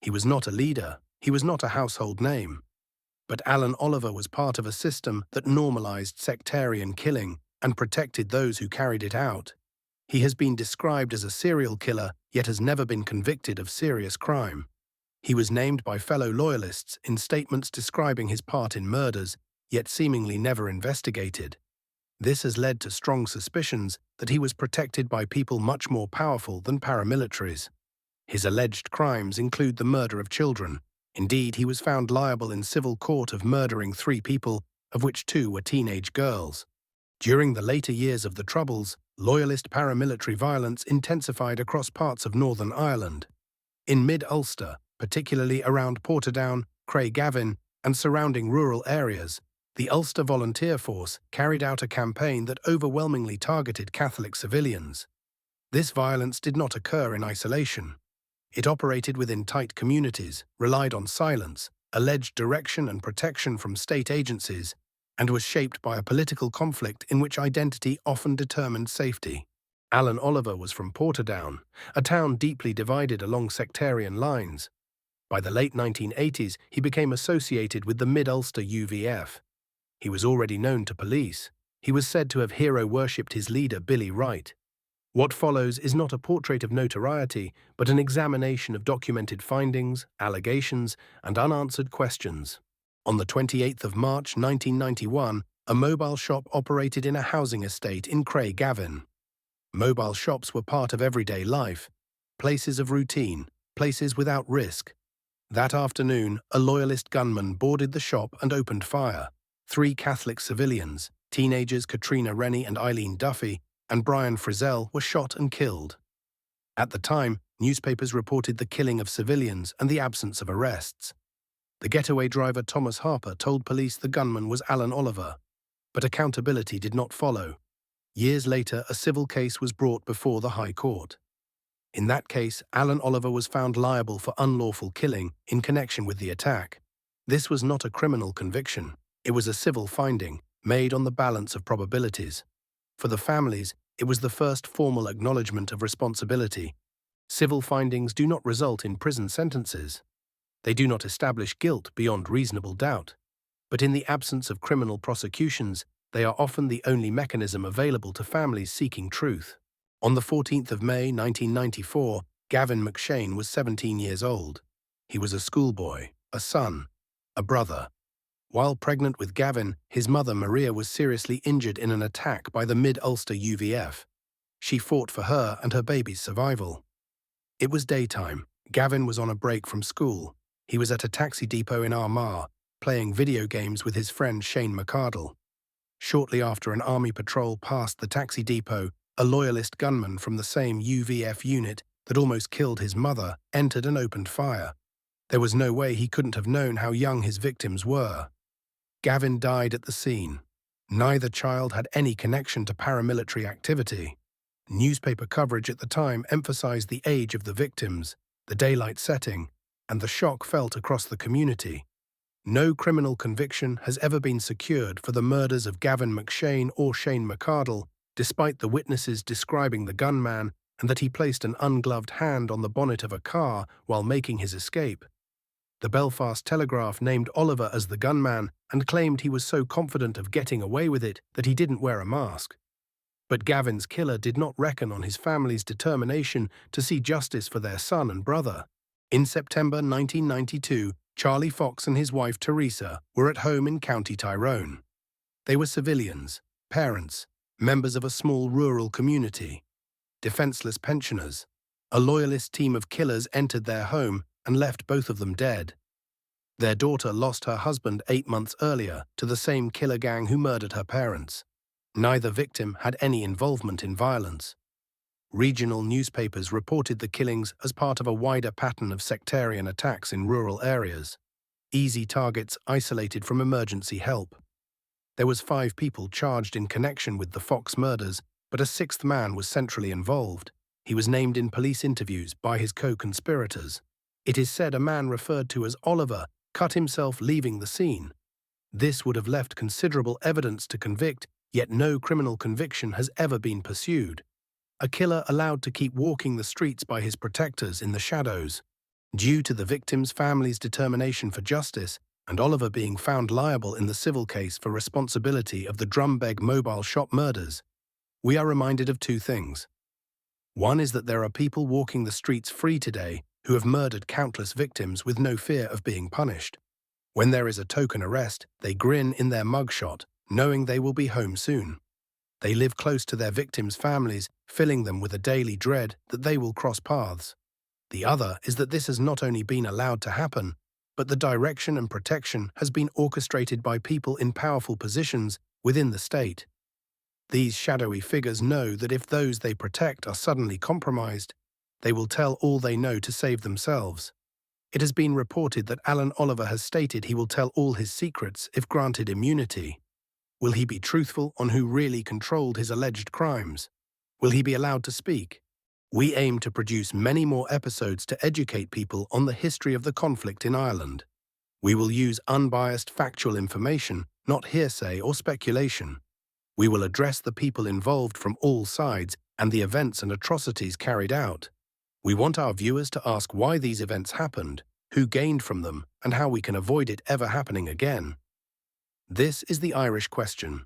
He was not a leader, he was not a household name. But Alan Oliver was part of a system that normalized sectarian killing and protected those who carried it out. He has been described as a serial killer, yet has never been convicted of serious crime. He was named by fellow loyalists in statements describing his part in murders, yet seemingly never investigated. This has led to strong suspicions that he was protected by people much more powerful than paramilitaries. His alleged crimes include the murder of children. Indeed, he was found liable in civil court of murdering 3 people, of which 2 were teenage girls. During the later years of the Troubles, loyalist paramilitary violence intensified across parts of Northern Ireland. In mid-Ulster, particularly around Portadown, Craigavin, and surrounding rural areas, the Ulster Volunteer Force carried out a campaign that overwhelmingly targeted Catholic civilians. This violence did not occur in isolation. It operated within tight communities, relied on silence, alleged direction and protection from state agencies, and was shaped by a political conflict in which identity often determined safety. Alan Oliver was from Portadown, a town deeply divided along sectarian lines. By the late 1980s, he became associated with the Mid-Ulster UVF. He was already known to police. He was said to have hero-worshipped his leader, Billy Wright. What follows is not a portrait of notoriety, but an examination of documented findings, allegations, and unanswered questions. On the 28th of March 1991, a mobile shop operated in a housing estate in Craigavin. Mobile shops were part of everyday life, places of routine, places without risk. That afternoon, a loyalist gunman boarded the shop and opened fire. 3 Catholic civilians, teenagers Katrina Rennie and Eileen Duffy, and Brian Frizzell were shot and killed. At the time, newspapers reported the killing of civilians and the absence of arrests. The getaway driver Thomas Harper told police the gunman was Alan Oliver, but accountability did not follow. Years later, a civil case was brought before the High Court. In that case, Alan Oliver was found liable for unlawful killing in connection with the attack. This was not a criminal conviction. It was a civil finding, made on the balance of probabilities. For the families, it was the first formal acknowledgement of responsibility. Civil findings do not result in prison sentences. They do not establish guilt beyond reasonable doubt. But in the absence of criminal prosecutions, they are often the only mechanism available to families seeking truth. On the 14th of May 1994, Gavin McShane was 17 years old. He was a schoolboy, a son, a brother. While pregnant with Gavin, his mother Maria was seriously injured in an attack by the Mid-Ulster UVF. She fought for her and her baby's survival. It was daytime. Gavin was on a break from school. He was at a taxi depot in Armagh, playing video games with his friend Shane McArdle. Shortly after an army patrol passed the taxi depot, a loyalist gunman from the same UVF unit that almost killed his mother entered and opened fire. There was no way he couldn't have known how young his victims were. Gavin died at the scene. Neither child had any connection to paramilitary activity. Newspaper coverage at the time emphasized the age of the victims, the daylight setting, and the shock felt across the community. No criminal conviction has ever been secured for the murders of Gavin McShane or Shane McArdle, despite the witnesses describing the gunman and that he placed an ungloved hand on the bonnet of a car while making his escape. The Belfast Telegraph named Oliver as the gunman and claimed he was so confident of getting away with it that he didn't wear a mask. But Gavin's killer did not reckon on his family's determination to see justice for their son and brother. In September 1992, Charlie Fox and his wife Teresa were at home in County Tyrone. They were civilians, parents, members of a small rural community, defenseless pensioners. A loyalist team of killers entered their home and left both of them dead. Their daughter lost her husband 8 months earlier to the same killer gang who murdered her parents. Neither victim had any involvement in violence. Regional newspapers reported the killings as part of a wider pattern of sectarian attacks in rural areas. Easy targets isolated from emergency help. There was 5 people charged in connection with the Fox murders, but a 6th man was centrally involved. He was named in police interviews by his co-conspirators. It is said a man referred to as Oliver cut himself leaving the scene. This would have left considerable evidence to convict, yet no criminal conviction has ever been pursued. A killer allowed to keep walking the streets by his protectors in the shadows. Due to the victims' families' determination for justice and Oliver being found liable in the civil case for responsibility of the Drumbeg mobile shop murders, we are reminded of two things. One is that there are people walking the streets free today who have murdered countless victims with no fear of being punished. When there is a token arrest, they grin in their mugshot, knowing they will be home soon. They live close to their victims' families, filling them with a daily dread that they will cross paths. The other is that this has not only been allowed to happen, but the direction and protection has been orchestrated by people in powerful positions within the state. These shadowy figures know that if those they protect are suddenly compromised, they will tell all they know to save themselves. It has been reported that Alan Oliver has stated he will tell all his secrets if granted immunity. Will he be truthful on who really controlled his alleged crimes? Will he be allowed to speak? We aim to produce many more episodes to educate people on the history of the conflict in Ireland. We will use unbiased factual information, not hearsay or speculation. We will address the people involved from all sides and the events and atrocities carried out. We want our viewers to ask why these events happened, who gained from them, and how we can avoid it ever happening again. This is the Irish question.